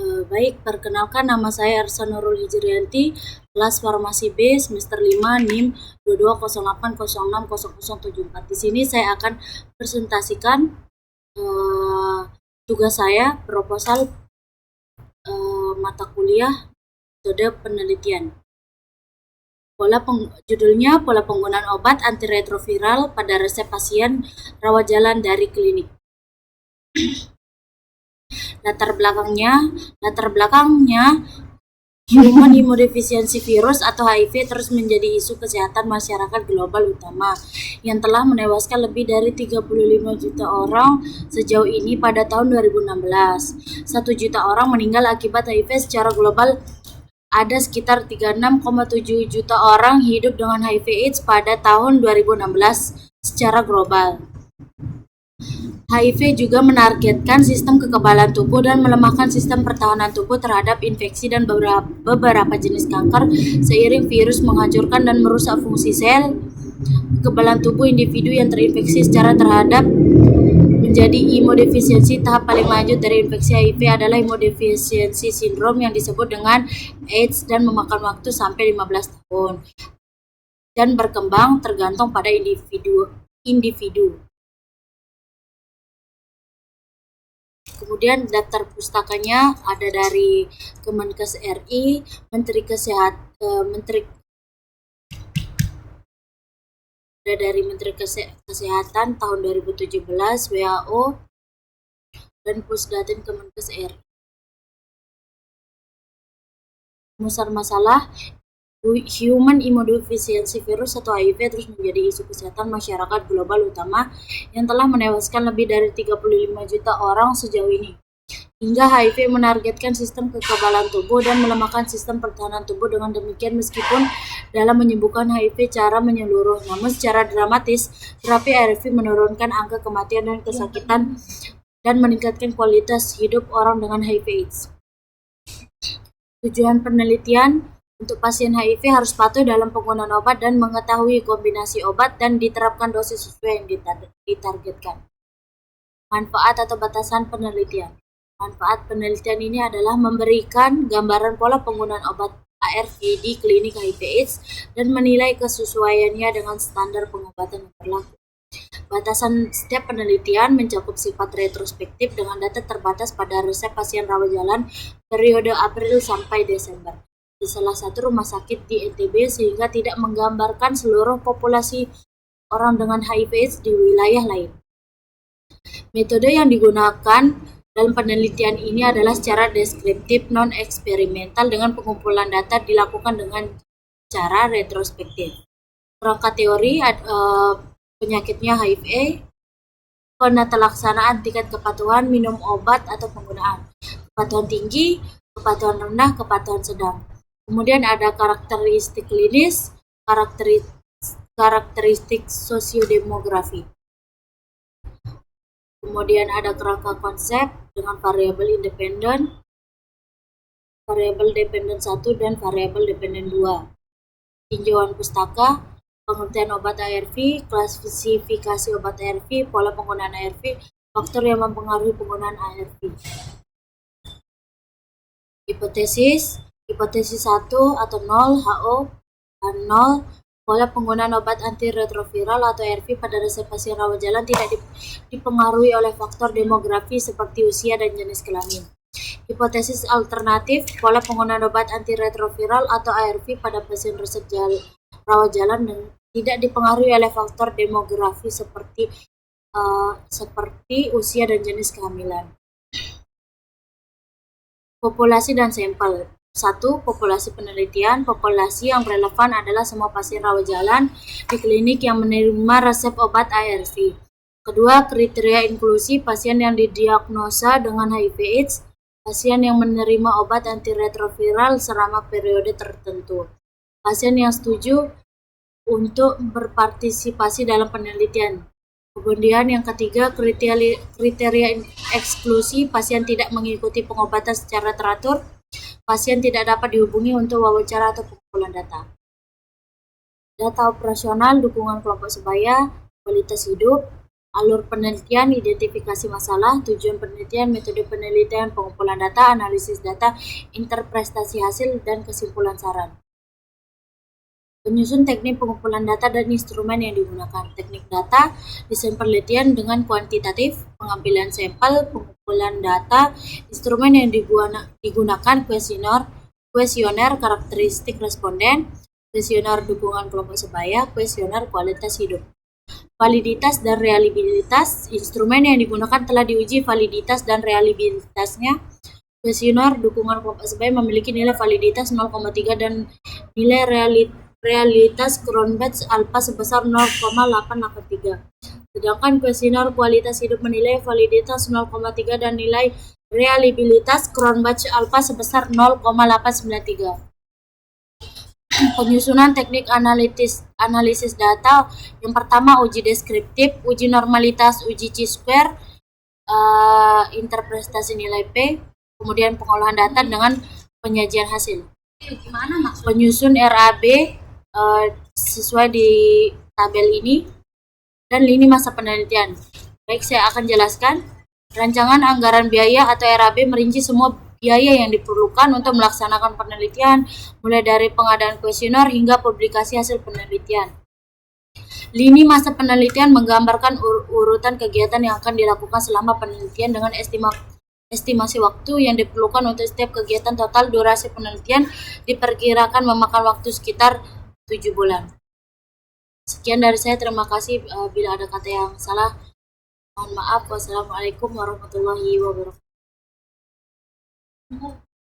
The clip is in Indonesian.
Baik, perkenalkan nama saya Arsa Nurul Hijrianti, kelas Farmasi B semester 5 NIM 2208060074. Di sini saya akan presentasikan tugas saya, proposal mata kuliah metode penelitian. Judulnya pola penggunaan obat antiretroviral pada resep pasien rawat jalan dari klinik. Latar belakangnya Human Immunodeficiency Virus atau HIV terus menjadi isu kesehatan masyarakat global utama yang telah menewaskan lebih dari 35 juta orang sejauh ini pada tahun 2016. 1 juta orang meninggal akibat HIV secara global. Ada sekitar 36,7 juta orang hidup dengan HIV/AIDS pada tahun 2016 secara global. HIV juga menargetkan sistem kekebalan tubuh dan melemahkan sistem pertahanan tubuh terhadap infeksi dan beberapa jenis kanker seiring virus menghancurkan dan merusak fungsi sel kekebalan tubuh individu yang terinfeksi secara terhadap menjadi imunodefisiensi. Tahap paling lanjut dari infeksi HIV adalah imunodefisiensi sindrom yang disebut dengan AIDS dan memakan waktu sampai 15 tahun dan berkembang tergantung pada individu. Kemudian daftar pustakanya ada dari Kemenkes RI, Menteri Kesehatan tahun 2017, WHO, dan Pusdatin Kemenkes RI. Rumusan masalah Human Immunodeficiency Virus atau HIV terus menjadi isu kesehatan masyarakat global utama yang telah menewaskan lebih dari 35 juta orang sejauh ini. Hingga HIV menargetkan sistem kekebalan tubuh dan melemahkan sistem pertahanan tubuh. Dengan demikian, meskipun dalam menyembuhkan HIV secara menyeluruh, namun secara dramatis, terapi ARV menurunkan angka kematian dan kesakitan dan meningkatkan kualitas hidup orang dengan HIV/AIDS. Tujuan penelitian untuk pasien HIV harus patuh dalam penggunaan obat dan mengetahui kombinasi obat dan diterapkan dosis sesuai yang ditargetkan. Manfaat atau batasan penelitian. Manfaat penelitian ini adalah memberikan gambaran pola penggunaan obat ARV di klinik HIV/AIDS dan menilai kesesuaiannya dengan standar pengobatan yang berlaku. Batasan setiap penelitian mencakup sifat retrospektif dengan data terbatas pada resep pasien rawat jalan periode April sampai Desember di salah satu rumah sakit di NTB sehingga tidak menggambarkan seluruh populasi orang dengan HIV/AIDS di wilayah lain. Metode yang digunakan dalam penelitian ini adalah secara deskriptif non-eksperimental dengan pengumpulan data dilakukan dengan cara retrospektif. Kerangka teori penyakitnya HIV, penata laksanaan tingkat kepatuhan minum obat atau penggunaan, kepatuhan tinggi, kepatuhan rendah, kepatuhan sedang. Kemudian ada karakteristik klinis, karakteristik sosiodemografi. Kemudian ada kerangka konsep dengan variabel dependen 1 dan variabel dependen 2. Tinjauan pustaka, pengertian obat ARV, klasifikasi obat ARV, pola penggunaan ARV, faktor yang mempengaruhi penggunaan ARV. Hipotesis 1 atau 0, HO 0, pola penggunaan obat antiretroviral atau ARV pada resep pasien rawat jalan tidak dipengaruhi oleh faktor demografi seperti usia dan jenis kelamin. Hipotesis alternatif, pola penggunaan obat antiretroviral atau ARV pada pasien resep rawat jalan dan tidak dipengaruhi oleh faktor demografi seperti usia dan jenis kehamilan. Populasi dan sampel. 1. Populasi penelitian. Populasi yang relevan adalah semua pasien rawat jalan di klinik yang menerima resep obat ARV. Kedua, kriteria inklusi pasien yang didiagnosa dengan HIV/AIDS, pasien yang menerima obat antiretroviral selama periode tertentu, pasien yang setuju untuk berpartisipasi dalam penelitian. Kemudian yang ketiga, kriteria eksklusi pasien tidak mengikuti pengobatan secara teratur, pasien tidak dapat dihubungi untuk wawancara atau pengumpulan data. Data operasional, dukungan kelompok sebaya, kualitas hidup, Alur penelitian, identifikasi masalah, tujuan penelitian, metode penelitian, pengumpulan data, analisis data, interpretasi hasil, dan kesimpulan saran. Penyusun teknik pengumpulan data dan instrumen yang digunakan. Teknik data, desain penelitian dengan kuantitatif, pengambilan sampel, pengumpulan data, instrumen yang digunakan, kuesioner karakteristik responden, kuesioner dukungan kelompok sebaya, kuesioner kualitas hidup. Validitas dan reliabilitas, instrumen yang digunakan telah diuji validitas dan reliabilitasnya. Kuesioner dukungan kelompok sebaya memiliki nilai validitas 0,3 dan nilai realitas Cronbach's alpha sebesar 0,883. Sedangkan kuesioner kualitas hidup menilai validitas 0,3 dan nilai reliabilitas Cronbach's alpha sebesar 0,893. Penyusunan teknik analisis data. Yang pertama, uji deskriptif, uji normalitas, uji chi-square, interpretasi nilai P, kemudian pengolahan data dengan penyajian hasil. Penyusun RAB sesuai di tabel ini, dan lini masa penelitian. Baik, saya akan jelaskan. Rancangan anggaran biaya atau RAB merinci semua biaya yang diperlukan untuk melaksanakan penelitian, mulai dari pengadaan kuesioner hingga publikasi hasil penelitian. Lini masa penelitian menggambarkan urutan kegiatan yang akan dilakukan selama penelitian dengan estimasi waktu yang diperlukan untuk setiap kegiatan. Total durasi penelitian diperkirakan memakan waktu sekitar 7 bulan. Sekian dari saya, terima kasih. Bila ada kata yang salah, mohon maaf. Wassalamualaikum warahmatullahi wabarakatuh.